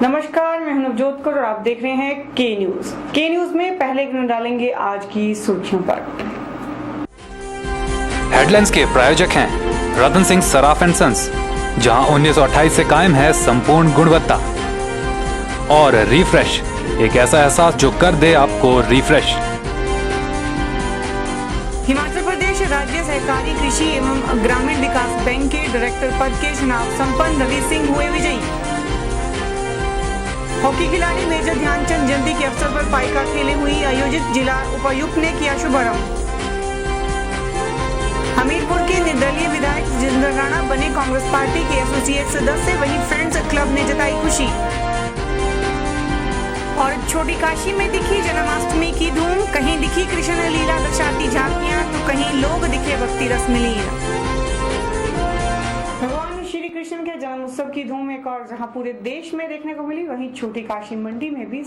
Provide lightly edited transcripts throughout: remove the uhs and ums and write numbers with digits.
नमस्कार, मैं हूं नवजोत कौर और आप देख रहे हैं के न्यूज। के न्यूज में पहले एक नजर डालेंगे आज की सुर्खियों पर। हेडलाइंस के प्रायोजक हैं रतन सिंह सराफ एंड सन्स, जहां 1928 से कायम है संपूर्ण गुणवत्ता। और रिफ्रेश, एक ऐसा एहसास जो कर दे आपको रिफ्रेश। हिमाचल प्रदेश राज्य सहकारी कृषि एवं ग्रामीण विकास बैंक के डायरेक्टर पद के चुनाव संपन्न रवि सिंह हुए विजयी। हॉकी खिलाड़ी मेजर ध्यानचंद जयंती के अवसर पर पाइका खेले हुई आयोजित जिला उपायुक्त ने किया शुभारंभ। हमीरपुर के निर्दलीय विधायक जितेंद्र राणा बने कांग्रेस पार्टी के एसोसिएट सदस्य, वहीं फ्रेंड्स क्लब ने जताई खुशी। और छोटी काशी में दिखी जन्माष्टमी की धूम, कहीं दिखी कृष्ण लीला दर्शाती झांकियां तो कहीं लोग दिखे भक्ति रस में लीन। भगवान श्री कृष्ण के जन्म उत्सव की धूम एक और जहां पूरे देश में देखने को मिली, वहीं छोटी काशी मंडी में भी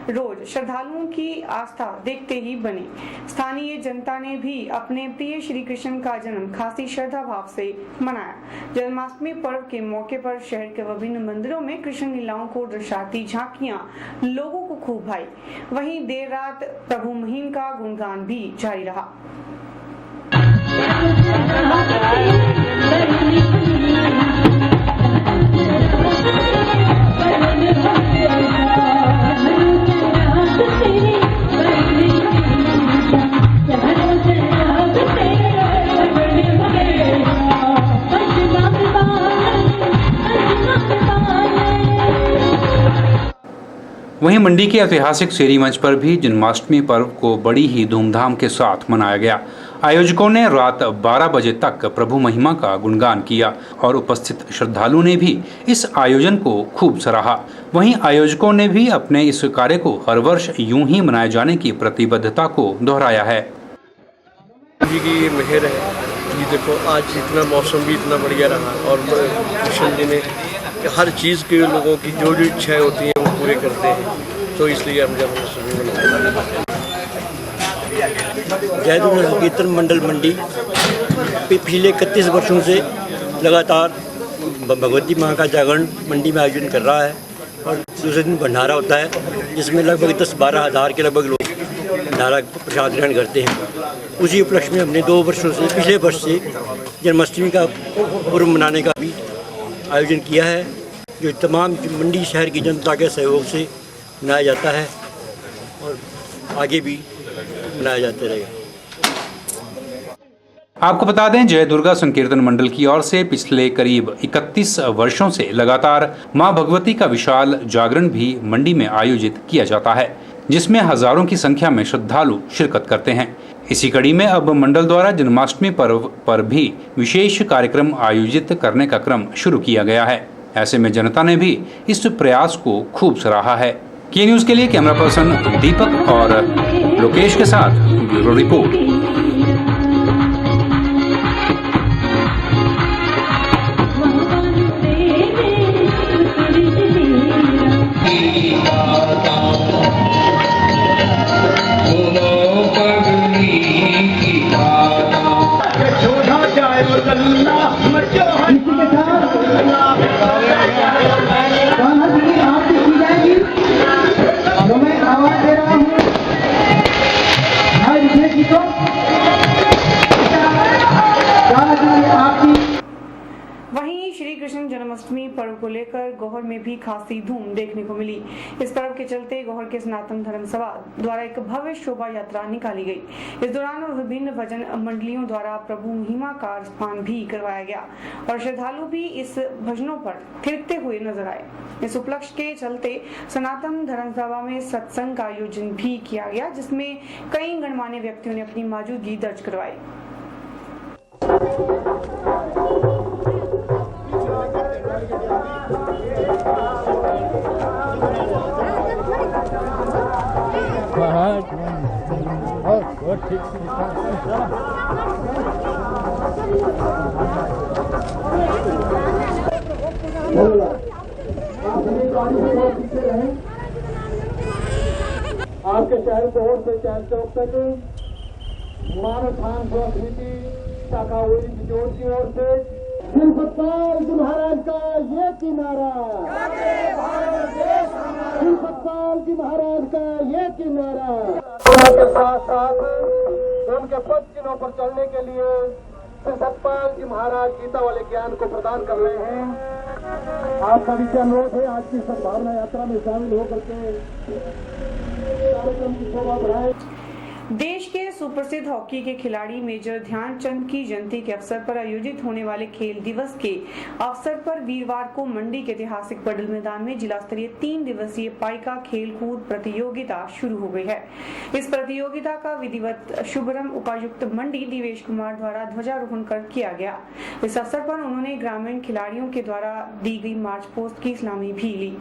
रोज श्रद्धालुओं की आस्था देखते ही बनी। स्थानीय जनता ने भी अपने प्रिय श्री कृष्ण का जन्म खासी श्रद्धा भाव से मनाया। जन्माष्टमी पर्व के मौके पर शहर के विभिन्न मंदिरों में कृष्ण लीलाओं को दर्शाती झांकियां लोगों को खूब भाई। वहीं देर रात प्रभु महिम का गुणगान भी जारी रहा। वहीं मंडी के ऐतिहासिक शेरी मंच पर भी जन्माष्टमी पर्व को बड़ी ही धूमधाम के साथ मनाया गया। आयोजकों ने रात 12 बजे तक प्रभु महिमा का गुणगान किया और उपस्थित श्रद्धालुओं ने भी इस आयोजन को खूब सराहा। वहीं आयोजकों ने भी अपने इस कार्य को हर वर्ष यूं ही मनाए जाने की प्रतिबद्धता को दोहराया है। जी की ये मेहर है कि देखो आज इतना मौसम भी इतना बढ़िया रहा और कृष्ण जी ने हर चीज़ के लोगों की जो इच्छाएं होती हैं वो पूरे करते हैं, तो इसलिए हम जन्माष्टमी मनाते हैं। जय दुर्गा संकीर्तन मंडल मंडी पिछले 31 वर्षों से लगातार भगवती माँ का जागरण मंडी में आयोजन कर रहा है और दूसरे दिन भंडारा होता है, जिसमें लगभग 10-12 हज़ार के लगभग लोग भंडारा प्रसाद ग्रहण करते हैं। उसी उपलक्ष्य में हमने 2 वर्षों से पिछले वर्ष से जन्माष्टमी का पर्व मनाने का भी आयोजन किया है, जो तमाम मंडी शहर की जनता के सहयोग से मनाया जाता है और आगे भी मनाया जाते रहेगा। आपको बता दें, जय दुर्गा संकीर्तन मंडल की ओर से पिछले करीब 31 वर्षों से लगातार मां भगवती का विशाल जागरण भी मंडी में आयोजित किया जाता है, जिसमें हजारों की संख्या में श्रद्धालु शिरकत करते हैं। इसी कड़ी में अब मंडल द्वारा जन्माष्टमी पर्व पर भी विशेष कार्यक्रम आयोजित करने का क्रम शुरू किया गया है। ऐसे में जनता ने भी इस प्रयास को खूब सराहा है। के न्यूज के लिए कैमरा पर्सन दीपक और लोकेश के साथ ब्यूरो रिपोर्ट। वहीं श्री कृष्ण जन्माष्टमी पर्व को लेकर गौहर में भी खासी धूम देखने को मिली। इस पर्व के चलते गौहर के सनातन धर्म सभा द्वारा एक भव्य शोभा यात्रा निकाली गई। इस दौरान विभिन्न भजन मंडलियों द्वारा प्रभु महिमा का रसपान भी करवाया गया और श्रद्धालु भी इस भजनों पर थिरकते हुए नजर आए। इस उपलक्ष्य के चलते सनातन धर्म सभा में सत्संग का आयोजन भी किया गया, जिसमें कई गणमान्य व्यक्तियों ने अपनी मौजूदगी दर्ज करवाई। आपके शहर कोहर से चैन चौक तक मानव थान समिति शाखा की ओर से सतपाल जी महाराज का ये किनारा, सतपाल जी महाराज का ये किनारा। के साथ साथ उनके पद चिन्हों पर चलने के लिए सतपाल जी महाराज गीता वाले ज्ञान को प्रदान कर रहे हैं। आप सभी से अनुरोध है आज की सद्भावना यात्रा में शामिल होकर के कार्यक्रम की शोभा बढ़ाएं। देश के सुप्रसिद्ध हॉकी के खिलाड़ी मेजर ध्यानचंद की जयंती के अवसर पर आयोजित होने वाले खेल दिवस के अवसर पर वीरवार को मंडी के ऐतिहासिक पडल मैदान में जिला स्तरीय 3 दिवसीय पाइका खेल कूद प्रतियोगिता शुरू हो गई है। इस प्रतियोगिता का विधिवत शुभारंभ उपायुक्त मंडी दिवेश कुमार द्वारा ध्वजारोहण कर किया गया। इस अवसर पर उन्होंने ग्रामीण खिलाड़ियों के द्वारा दी गई मार्च पोस्ट की सलामी भी ली।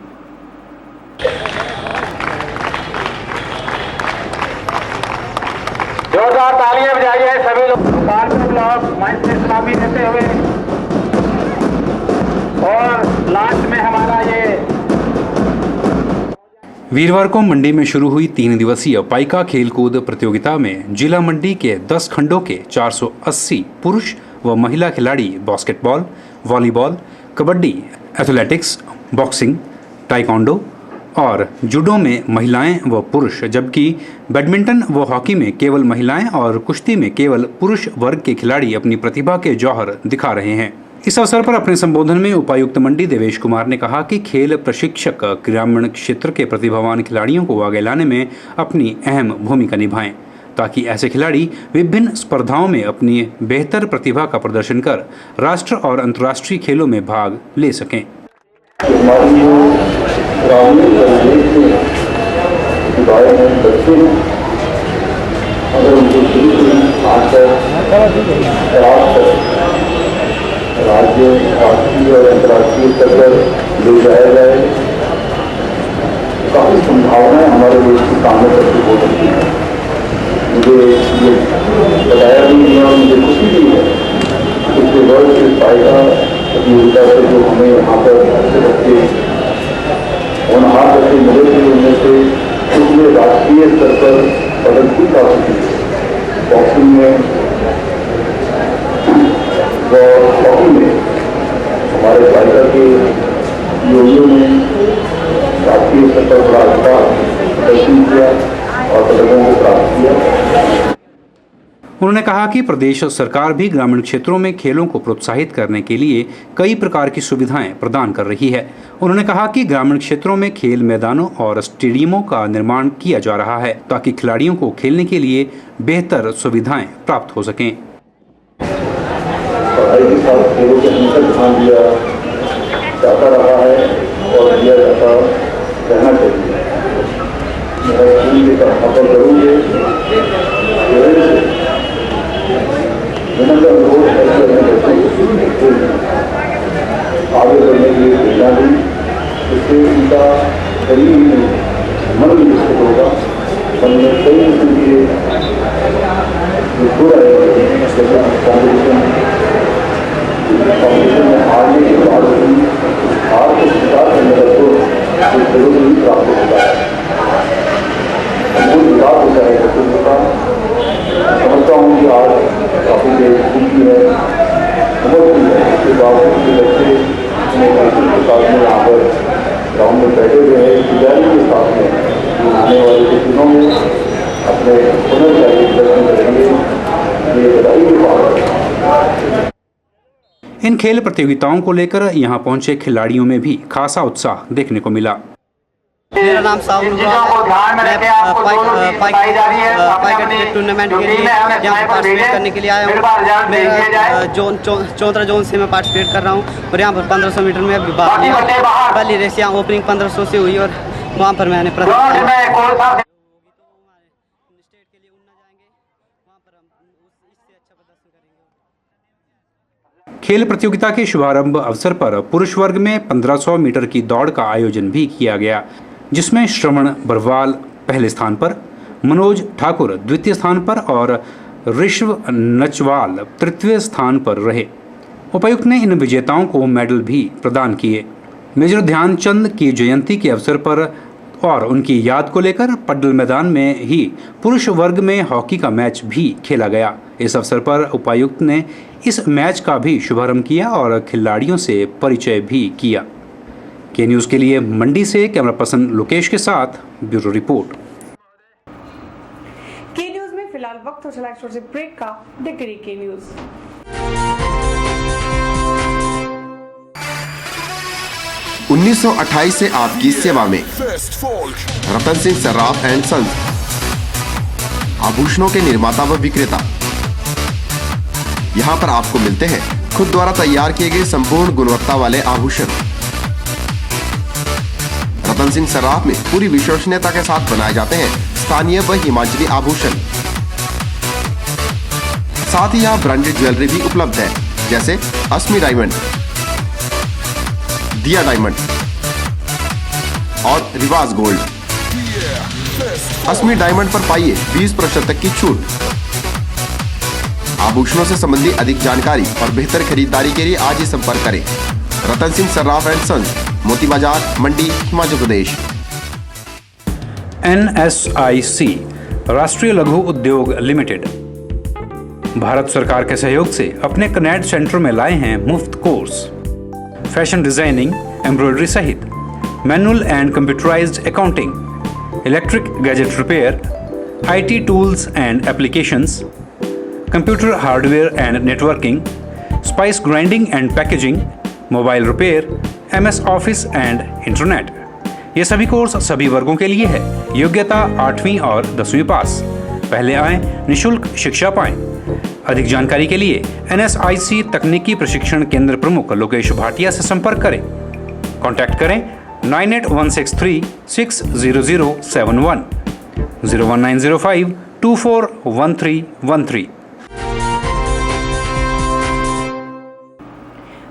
जोरदार तालियां बजाइए सभी लोग। ब्लॉक मंच से सलामी देते हुए और लास्ट में हमारा ये वीरवार को मंडी में शुरू हुई 3 दिवसीय पाइका खेलकूद प्रतियोगिता में जिला मंडी के 10 खंडों के 480 पुरुष व महिला खिलाड़ी basketball, volleyball, kabaddi, athletics, boxing, taekwondo और जूडो में महिलाएं व पुरुष, जबकि बैडमिंटन व हॉकी में केवल महिलाएं और कुश्ती में केवल पुरुष वर्ग के खिलाड़ी अपनी प्रतिभा के जौहर दिखा रहे हैं। इस अवसर पर अपने संबोधन में उपायुक्त मंडी देवेश कुमार ने कहा कि खेल प्रशिक्षक ग्रामीण क्षेत्र के प्रतिभावान खिलाड़ियों को आगे लाने में अपनी अहम भूमिका निभाएं, ताकि ऐसे खिलाड़ी विभिन्न स्पर्धाओं में अपनी बेहतर प्रतिभा का प्रदर्शन कर राष्ट्र और अंतर्राष्ट्रीय खेलों में भाग ले सकें। ग्रामीण परिवेश में इन्वायरमेंट बच्चे हैं, अगर उनको शुरू से आज राज्य, राष्ट्रीय और अंतर्राष्ट्रीय स्तर पर ले जाया जाए, काफ़ी संभावनाएं हमारे देश के सामने प्रस्तुत हो सकती हैं। मुझे ये बताया भी गया और मुझे खुशी भी है पिछले वर्ष इस पाइका प्रतियोगिता से जो हमें यहाँ पर अच्छे बच्चे होनहार बच्चे मिले थे, उनमें से कुछ ने राष्ट्रीय स्तर पर पदक भी प्राप्त किए। बॉक्सिंग में व हॉकी में हमारे पाइका के योगियों ने राष्ट्रीय स्तर पर बड़ा अच्छा प्रदर्शन किया और पदकों को प्राप्त किया। उन्होंने कहा कि प्रदेश सरकार भी ग्रामीण क्षेत्रों में खेलों को प्रोत्साहित करने के लिए कई प्रकार की सुविधाएं प्रदान कर रही है। उन्होंने कहा कि ग्रामीण क्षेत्रों में खेल मैदानों और स्टेडियमों का निर्माण किया जा रहा है, ताकि खिलाड़ियों को खेलने के लिए बेहतर सुविधाएं प्राप्त हो सकें। पढ़ाई के साथ खेलों के अंदर ध्यान दिया जाता रहा है और दिया जाता रहना चाहिए। मेरा स्कूल के अपर करूँगे आगे बढ़ने के लिए प्रेरणा दी, इससे उनका शरीर ही नहीं मन भी विकसित होगा। मन में कई किस्म के जो रहेंगे, जैसे कॉम्पिटिशन में हारने के बाद हार को स्वीकार करने का तो जरूर ही प्राप्त होता है। हमको विकास होता है बच्चों का। समझता हूँ कि आज काफ़ी देर खुशी है, समझती है। इसके बावजूद के बच्चे के साथ में यहाँ पर ग्राउंड में बैठे हुए हैं, तैयारी के साथ में आने वाले कुछ दिनों में अपने हुनर का एक प्रदर्शन करेंगे, ये बधाई की बात है। इन खेल प्रतियोगिताओं को लेकर यहाँ पहुंचे खिलाड़ियों में भी खासा उत्साह देखने को मिला। मेरा नाम साहुल हुआ है। मैं पाइका क्रिकेट टूर्नामेंट के लिए यहाँ पार्टिसिपेट करने के लिए आया हूँ। मैं चौंतरा जोन से मैं पार्टिसिपेट कर रहा हूँ और यहाँ पर 1500 मीटर में भी भाग लिया। पहली रेस यहाँ ओपनिंग 1500 से हुई और वहाँ पर मैंने खेल प्रतियोगिता के शुभारंभ अवसर पर पुरुष वर्ग में 1500 मीटर की दौड़ का आयोजन भी किया गया, जिसमें श्रवण बरवाल पहले स्थान पर, मनोज ठाकुर द्वितीय स्थान पर और ऋषभ नचवाल तृतीय स्थान पर रहे। उपायुक्त ने इन विजेताओं को मेडल भी प्रदान किए। मेजर ध्यानचंद की जयंती के अवसर पर और उनकी याद को लेकर पड्डल मैदान में ही पुरुष वर्ग में हॉकी का मैच भी खेला गया। इस अवसर पर उपायुक्त ने इस मैच का भी शुभारंभ किया और खिलाड़ियों से परिचय भी किया। के न्यूज़ के लिए मंडी से कैमरा पर्सन लोकेश के साथ ब्यूरो रिपोर्ट। के न्यूज़ में फिलहाल वक्त हो चला एक छोटे से ब्रेक का। देखते रहिए के न्यूज़। 1928 से आपकी सेवा में रतन सिंह सर्राफ एंड सन्स, आभूषणों के निर्माता व विक्रेता। यहाँ पर आपको मिलते हैं खुद द्वारा तैयार किए गए संपूर्ण गुणवत्ता वाले आभूषण। रतन सिंह सर्राफ में पूरी विश्वसनीयता के साथ बनाए जाते हैं स्थानीय व हिमाचली आभूषण। साथ ही यहाँ ब्रांडेड ज्वेलरी भी उपलब्ध है, जैसे अस्मी डायमंड, दिया डायमंड और रिवाज गोल्ड। अस्मी डायमंड पर पाइए 20% तक की छूट। आभूषणों से संबंधित अधिक जानकारी और बेहतर खरीदारी के लिए आज ही संपर्क करें। रतन सिंह सर्राफ एंड सन्स, मोती बाजार, मंडी, हिमाचल प्रदेश। NSIC राष्ट्रीय लघु उद्योग लिमिटेड भारत सरकार के सहयोग से अपने कनेक्ट सेंटर में लाए हैं मुफ्त कोर्स फैशन डिजाइनिंग, एम्ब्रॉयडरी सहित manual and computerised accounting, electric gadget repair, IT tools and applications, computer hardware and networking, spice grinding and packaging, mobile repair, MS office and internet. ये सभी course सभी वर्गों के लिए है। योग्यता 8वीं और 10वीं पास। पहले आएं, निशुल्क शिक्षा पाएं। अधिक जानकारी के लिए NSIC तकनीकी प्रशिक्षण केंद्र प्रमुख लोकेश भाटिया से संपर्क करें। कॉन्टैक्ट करें 9816360071, 01905241313।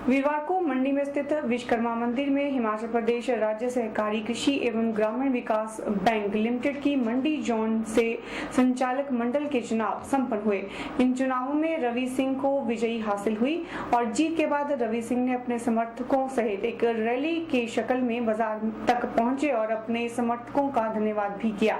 वीरवार को मंडी में स्थित विश्वकर्मा मंदिर में हिमाचल प्रदेश राज्य सहकारी कृषि एवं ग्रामीण विकास बैंक लिमिटेड की मंडी जोन से संचालक मंडल के चुनाव संपन्न हुए। इन चुनावों में रवि सिंह को विजयी हासिल हुई और जीत के बाद रवि सिंह ने अपने समर्थकों सहित एक रैली की शक्ल में बाजार तक पहुंचे और अपने समर्थकों का धन्यवाद भी किया।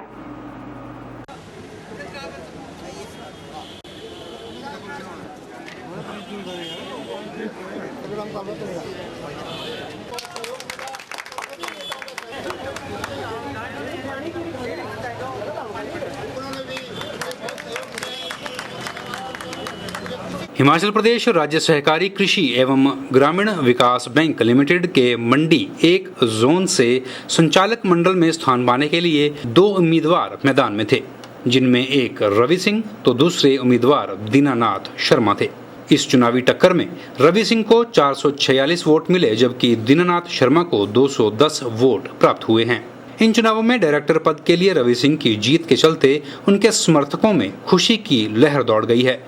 हिमाचल प्रदेश राज्य सहकारी कृषि एवं ग्रामीण विकास बैंक लिमिटेड के मंडी 1 जोन से संचालक मंडल में स्थान पाने के लिए 2 उम्मीदवार मैदान में थे, जिनमें एक रवि सिंह तो दूसरे उम्मीदवार दीनानाथ शर्मा थे। इस चुनावी टक्कर में रवि सिंह को 446 वोट मिले, जबकि दीनानाथ शर्मा को 210 वोट प्राप्त हुए हैं। इन चुनावों में डायरेक्टर पद के लिए रवि सिंह की जीत के चलते उनके समर्थकों में खुशी की लहर दौड़ गई है।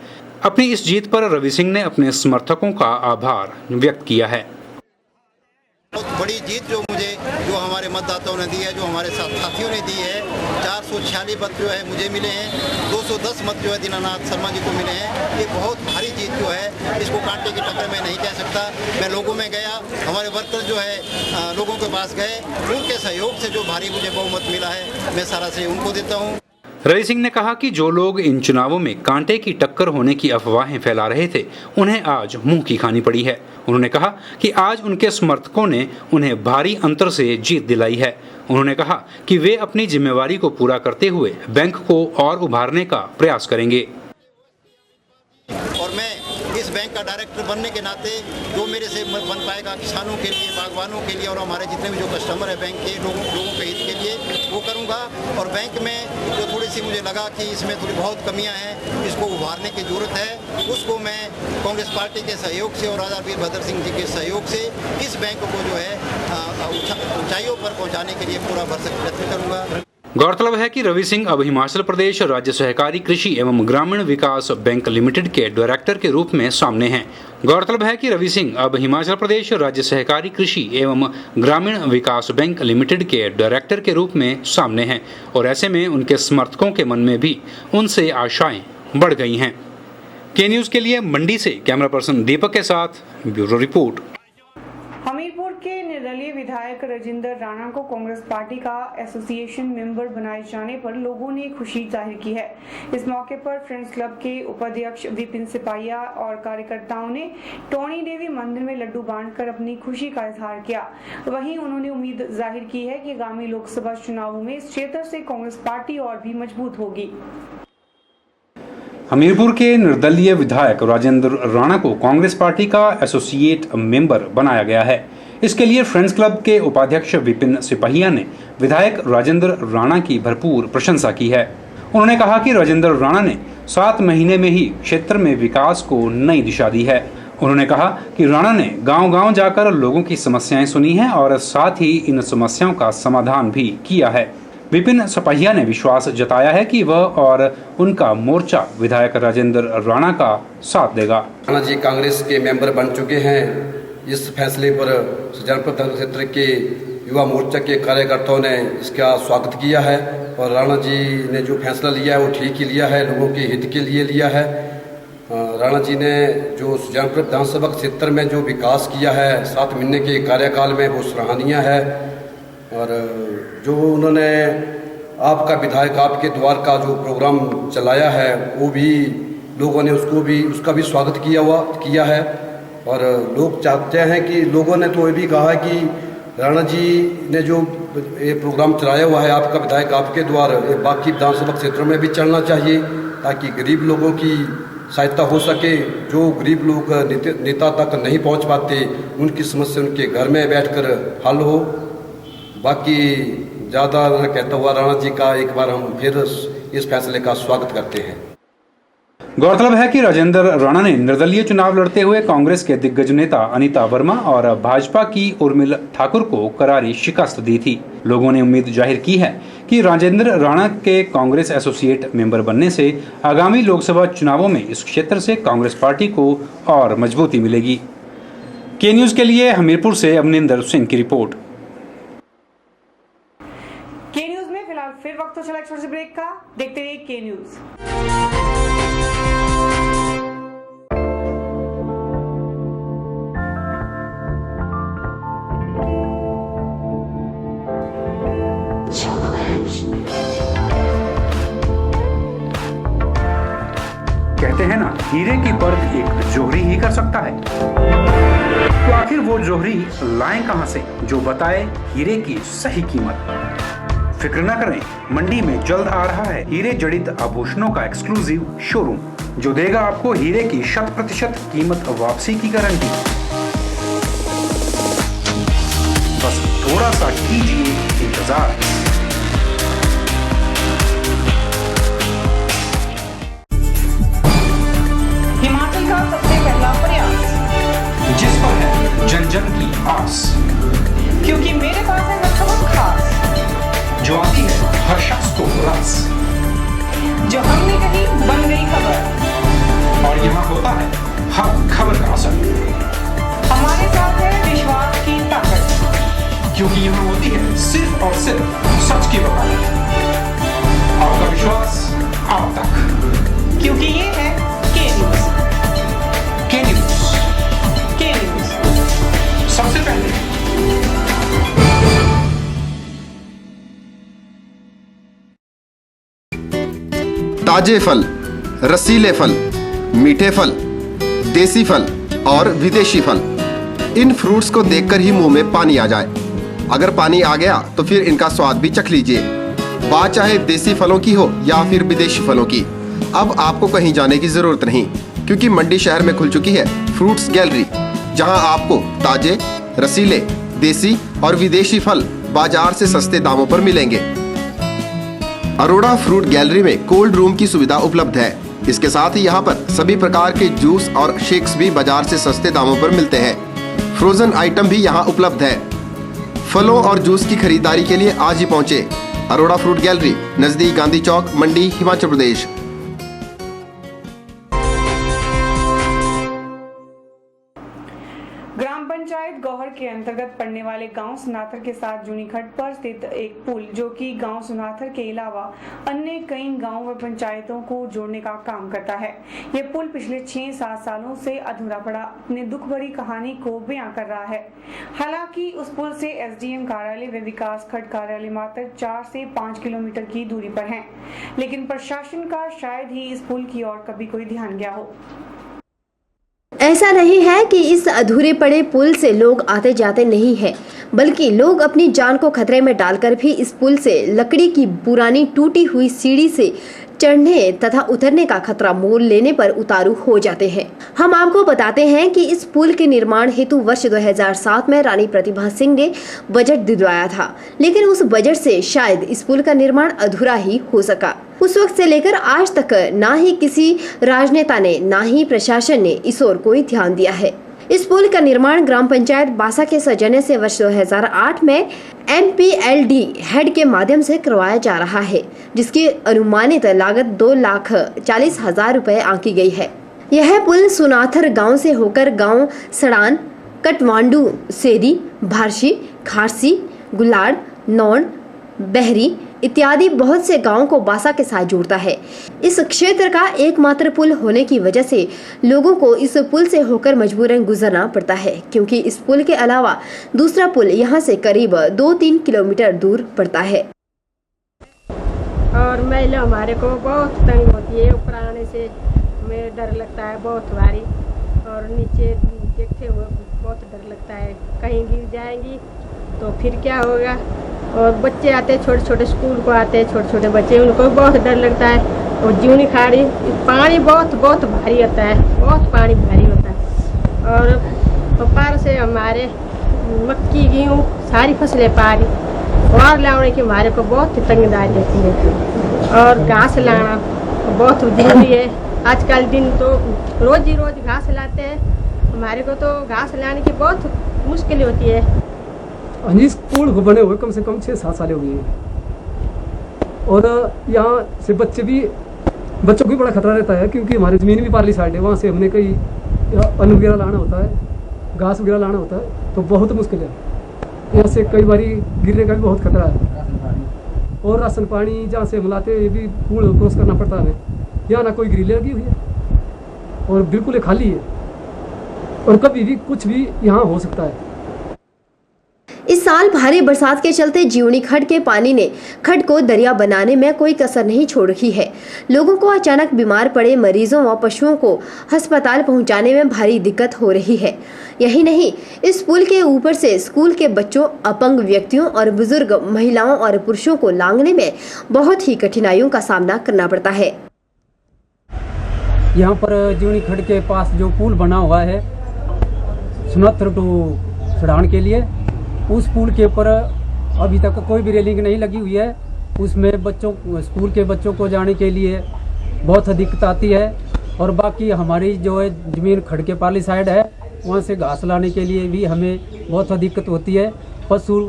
अपनी इस जीत पर रवि सिंह ने अपने समर्थकों का आभार व्यक्त किया है। बहुत बड़ी जीत जो हमारे मतदाताओं ने दी है, जो हमारे साथियों ने दी है। 446 मत जो है मुझे मिले हैं, 210 मत जो है दीनानाथ शर्मा जी को मिले हैं। ये बहुत भारी जीत जो है, इसको कांटे की टक्कर में नहीं कह सकता। मैं लोगों में गया, हमारे वर्कर जो है लोगों के पास गए, उनके सहयोग से जो भारी मुझे बहुमत मिला है, मैं सारा श्रेय उनको देता हूँ। रवि सिंह ने कहा कि जो लोग इन चुनावों में कांटे की टक्कर होने की अफवाहें फैला रहे थे, उन्हें आज मुंह की खानी पड़ी है। उन्होंने कहा कि आज उनके समर्थकों ने उन्हें भारी अंतर से जीत दिलाई है। उन्होंने कहा कि वे अपनी जिम्मेवारी को पूरा करते हुए बैंक को और उभारने का प्रयास करेंगे। और मैं इस बैंक का डायरेक्टर बनने के नाते जो मेरे से बन पाएगा किसानों के लिए, बागवानों के लिए और हमारे जितने भी जो कस्टमर है बैंक के लोगों के हित के लिए वो करूंगा। और बैंक में जो थोड़ी सी मुझे लगा कि इसमें थोड़ी बहुत कमियां हैं, इसको उभारने की जरूरत है, उसको मैं कांग्रेस पार्टी के सहयोग से और राजा वीरभद्र सिंह जी के सहयोग से इस बैंक को जो है ऊंचाइयों पर पहुंचाने के लिए पूरा भरसक प्रयत्न करूंगा। गौरतलब है कि रवि सिंह अब हिमाचल प्रदेश राज्य सहकारी कृषि एवं ग्रामीण विकास बैंक लिमिटेड के डायरेक्टर के रूप में सामने हैं। गौरतलब है कि रवि सिंह अब हिमाचल प्रदेश राज्य सहकारी कृषि एवं ग्रामीण विकास बैंक लिमिटेड के डायरेक्टर के रूप में सामने हैं और ऐसे में उनके समर्थकों के मन में भी उनसे आशाएं बढ़ गई हैं। के न्यूज़ के लिए मंडी से कैमरा पर्सन दीपक के साथ ब्यूरो रिपोर्ट। हमीरपुर के निर्दलीय विधायक राजेंद्र राणा को कांग्रेस पार्टी का एसोसिएशन मेंबर बनाए जाने पर लोगों ने खुशी जाहिर की है। इस मौके पर फ्रेंड्स क्लब के उपाध्यक्ष विपिन सिपाहिया और कार्यकर्ताओं ने टोनी देवी मंदिर में लड्डू बांटकर अपनी खुशी का इजहार किया। वहीं उन्होंने उम्मीद जाहिर की है कि आगामी लोकसभा चुनावों में इस क्षेत्र से कांग्रेस पार्टी और भी मजबूत होगी। हमीरपुर के निर्दलीय विधायक राजेंद्र राणा को कांग्रेस पार्टी का एसोसिएट मेंबर बनाया गया है। इसके लिए फ्रेंड्स क्लब के उपाध्यक्ष विपिन सिपाहिया ने विधायक राजेंद्र राणा की भरपूर प्रशंसा की है। उन्होंने कहा कि राजेंद्र राणा ने 7 महीने में ही क्षेत्र में विकास को नई दिशा दी है। उन्होंने कहा कि राणा ने गांव-गांव जाकर लोगों की समस्याएं सुनी हैं और साथ ही इन समस्याओं का समाधान भी किया है। विपिन सिपाहिया ने विश्वास जताया है कि वह और उनका मोर्चा विधायक राजेंद्र राणा का साथ देगा। राणा जी कांग्रेस के मेंबर बन चुके हैं। इस फैसले पर सुजानपुर क्षेत्र के युवा मोर्चा के कार्यकर्ताओं ने इसका स्वागत किया है और राणा जी ने जो फैसला लिया है वो ठीक ही लिया है, लोगों के हित के लिए लिया है। राणा जी ने जो सुजानपुर विधानसभा क्षेत्र में जो विकास किया है 7 महीने के कार्यकाल में वो सराहनीय है और जो उन्होंने आपका विधायक आपके द्वार का जो प्रोग्राम चलाया है वो भी लोगों ने उसका भी स्वागत किया है और लोग चाहते हैं कि लोगों ने तो ये भी कहा है कि राणा जी ने जो ये प्रोग्राम चलाया हुआ है आपका विधायक आपके द्वार ये बाकी विधानसभा क्षेत्रों में भी चलना चाहिए ताकि गरीब लोगों की सहायता हो सके। जो गरीब लोग नेता तक नहीं पहुंच पाते उनकी समस्या उनके घर में बैठकर हल हो। बाकी ज़्यादा न कहता हुआ राणा जी का एक बार हम फिर इस फैसले का स्वागत करते हैं। गौरतलब है कि राजेंद्र राणा ने निर्दलीय चुनाव लड़ते हुए कांग्रेस के दिग्गज नेता अनीता वर्मा और भाजपा की उर्मिल ठाकुर को करारी शिकस्त दी थी। लोगों ने उम्मीद जाहिर की है कि राजेंद्र राणा के कांग्रेस एसोसिएट मेंबर बनने से आगामी लोकसभा चुनावों में इस क्षेत्र से कांग्रेस पार्टी को और मजबूती मिलेगी। के न्यूज के लिए हमीरपुर से अमनिंदर सिंह की रिपोर्ट। के न्यूज में फिलहाल फिर वक्त तो चला एक छोटे से ब्रेक का। देखते रहिए के न्यूज। कहते हैं ना, हीरे की परख एक जोहरी ही कर सकता है। तो आखिर वो जोहरी लाएं कहां से जो बताए हीरे की सही कीमत। फिक्र न करें, मंडी में जल्द आ रहा है हीरे जड़ित आभूषणों का एक्सक्लूसिव शोरूम जो देगा आपको हीरे की 100% कीमत वापसी की गारंटी। बस थोड़ा सा कीजिए इंतजार। हिमाचल का सबसे पहला प्रयास जिस पर है जन जन की आस, क्योंकि मेरे पास है खबर खास जो आती है हर शख्स को रस, जो हमने कही बन गई खबर और यहाँ होता है हर खबर का असर। हमारे साथ है विश्वास की ताकत, क्योंकि यहाँ होती है सिर्फ और सिर्फ सच की वकालत। आपका विश्वास आप तक, क्योंकि ये है के न्यूज। के न्यूज, के न्यूज सबसे पहले। ताजे फल, रसीले फल, मीठे फल, देसी फल और विदेशी फल, इन फ्रूट्स को देखकर ही मुंह में पानी आ जाए। अगर पानी आ गया तो फिर इनका स्वाद भी चख लीजिए। बात चाहे देसी फलों की हो या फिर विदेशी फलों की, अब आपको कहीं जाने की जरूरत नहीं, क्योंकि मंडी शहर में खुल चुकी है फ्रूट्स गैलरी, जहां आपको ताजे, रसीले, देसी और विदेशी फल बाजार से सस्ते दामों पर मिलेंगे। अरोड़ा फ्रूट गैलरी में कोल्ड रूम की सुविधा उपलब्ध है। इसके साथ ही यहाँ पर सभी प्रकार के जूस और शेक्स भी बाजार से सस्ते दामों पर मिलते हैं। फ्रोजन आइटम भी यहाँ उपलब्ध है। फलों और जूस की खरीदारी के लिए आज ही पहुँचे अरोड़ा फ्रूट गैलरी, नजदीक गांधी चौक, मंडी, हिमाचल प्रदेश। ग्राम पंचायत गौहर के अंतर्गत पड़ने वाले गांव सुनाथर के साथ जूनी खड्ड पर स्थित एक पुल जो कि गांव सुनाथर के अलावा अन्य कई गांव व पंचायतों को जोड़ने का काम करता है। यह पुल पिछले 6-7 सालों से अधूरा पड़ा अपनी दुख भरी कहानी को बयां कर रहा है। हालांकि उस पुल से SDM कार्यालय व विकास खड्ड कार्यालय मात्र 4 से 5 किलोमीटर की दूरी पर है, लेकिन प्रशासन का शायद ही इस पुल की ओर कभी कोई ध्यान गया हो। ऐसा नहीं है कि इस अधूरे पड़े पुल से लोग आते जाते नहीं हैं, बल्कि लोग अपनी जान को खतरे में डालकर भी इस पुल से लकड़ी की पुरानी टूटी हुई सीढ़ी से चढ़ने तथा उतरने का खतरा मोल लेने पर उतारू हो जाते हैं। हम आपको बताते हैं कि इस पुल के निर्माण हेतु वर्ष 2007 में रानी प्रतिभा सिंह ने बजट दिलवाया था, लेकिन उस बजट से शायद इस पुल का निर्माण अधूरा ही हो सका। उस वक्त से लेकर आज तक ना ही किसी राजनेता ने ना ही प्रशासन ने इस ओर कोई ध्यान दिया है। इस पुल का निर्माण ग्राम पंचायत बासा के सौजन्य से वर्ष 2008 में MPLD हेड के माध्यम से करवाया जा रहा है, जिसकी अनुमानित लागत 2,40,000 रुपए आंकी गई है। यह पुल सुनाथर गांव से होकर गांव सड़ान, कटवांडू, सेरी, भारसी, खारसी, गुलाड़, नौड़, बहरी इत्यादि बहुत से गांवों को बासा के साथ जोड़ता है। इस क्षेत्र का एकमात्र पुल होने की वजह से लोगों को इस पुल से होकर मजबूरन गुजरना पड़ता है, क्योंकि इस पुल के अलावा दूसरा पुल यहां से करीब 2-3 किलोमीटर दूर पड़ता है। और महिला हमारे को बहुत तंग होती है, ऊपर आने से हमें डर लगता है बहुत भारी, और नीचे देखते हुए बहुत डर लगता है, कहीं गिर जाएंगी तो फिर क्या होगा। और बच्चे आते हैं, छोटे छोटे स्कूल को आते हैं छोटे छोटे बच्चे, उनको बहुत डर लगता है। और जूनी खाड़ी पानी बहुत भारी होता है, बहुत पानी भारी होता है। और पार से हमारे मक्की, गेहूँ सारी फसलें पारी और लाने की हमारे को बहुत तंगदारी रहती है। और घास लाना बहुत जरूरी है। आजकल दिन तो रोज ही रोज घास लाते हैं, हमारे को तो घास लाने की बहुत मुश्किल होती है। इस पुल को बने हुए कम से कम 6-7 साल हो गए हैं, और यहाँ से बच्चों को भी बड़ा खतरा रहता है, क्योंकि हमारी ज़मीन भी पारली साइड है। वहाँ से हमने कई अन्न वगैरह लाना होता है, घास वगैरह लाना होता है, तो बहुत मुश्किल है। यहाँ से कई बार गिरने का भी बहुत खतरा है। और राशन पानी जहाँ से हम लाते हैं भी पुल क्रॉस करना पड़ता है हमें। यहाँ ना कोई ग्रिल लगी हुई है और बिल्कुल खाली है, और कभी भी कुछ भी यहाँ हो सकता है। इस साल भारी बरसात के चलते जीवनी खड्ड के पानी ने खड्ड को दरिया बनाने में कोई कसर नहीं छोड़ रखी है। लोगों को अचानक बीमार पड़े मरीजों व पशुओं को अस्पताल पहुंचाने में भारी दिक्कत हो रही है। यही नहीं, इस पुल के ऊपर से स्कूल के बच्चों, अपंग व्यक्तियों और बुजुर्ग महिलाओं और पुरुषों को लांघने में बहुत ही कठिनाइयों का सामना करना पड़ता है। यहाँ पर जीवनी खड्ड के पास जो पुल बना हुआ है सुनाथर टू सड़ान के लिए, उस पुल के ऊपर अभी तक कोई भी रेलिंग नहीं लगी हुई है। उसमें स्कूल के बच्चों को जाने के लिए बहुत दिक्कत आती है। और बाकी हमारी जो है ज़मीन खड्ड के पाली साइड है, वहाँ से घास लाने के लिए भी हमें बहुत दिक्कत होती है। पशु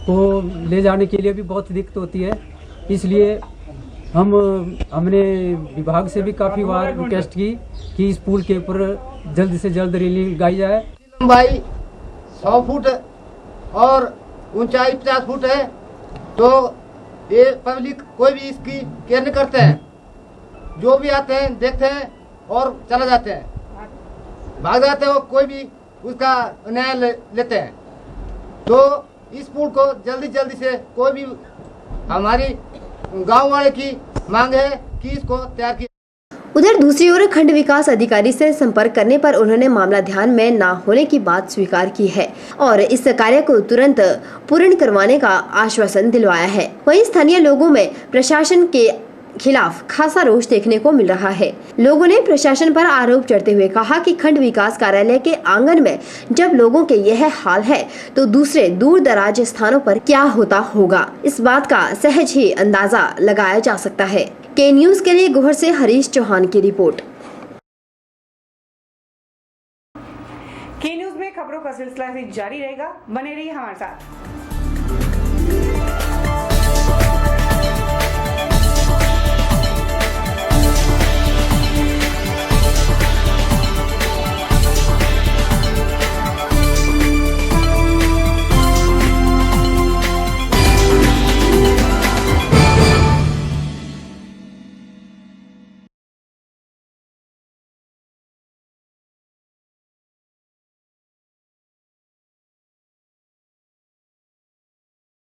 को ले जाने के लिए भी बहुत दिक्कत होती है। इसलिए हमने विभाग से भी काफ़ी बार रिक्वेस्ट की कि इस पुल के ऊपर जल्द से जल्द रेलिंग लगाई जाए। लंबाई 100 फुट और ऊंचाई 50 फुट है, तो ये पब्लिक कोई भी इसकी केयर नहीं करते हैं। जो भी आते हैं देखते हैं और चला जाते हैं, भाग जाते हैं, कोई भी उसका न्याय लेते हैं। तो इस पुल को जल्दी से कोई भी, हमारी गांव वाले की मांग है कि इसको तैयार किया। उधर दूसरी ओर खंड विकास अधिकारी से संपर्क करने पर उन्होंने मामला ध्यान में न होने की बात स्वीकार की है और इस कार्य को तुरंत पूर्ण करवाने का आश्वासन दिलवाया है। वहीं स्थानीय लोगों में प्रशासन के खिलाफ खासा रोष देखने को मिल रहा है। लोगों ने प्रशासन पर आरोप चढ़ते हुए कहा कि खंड विकास कार्यालय के आंगन में जब लोगों के यह हाल है तो दूसरे दूर दराज स्थानों पर क्या होता होगा, इस बात का सहज ही अंदाजा लगाया जा सकता है। के न्यूज के लिए गोहर से हरीश चौहान की रिपोर्ट। के न्यूज में खबरों का सिलसिला जारी रहेगा, बने रहिए हमारे साथ।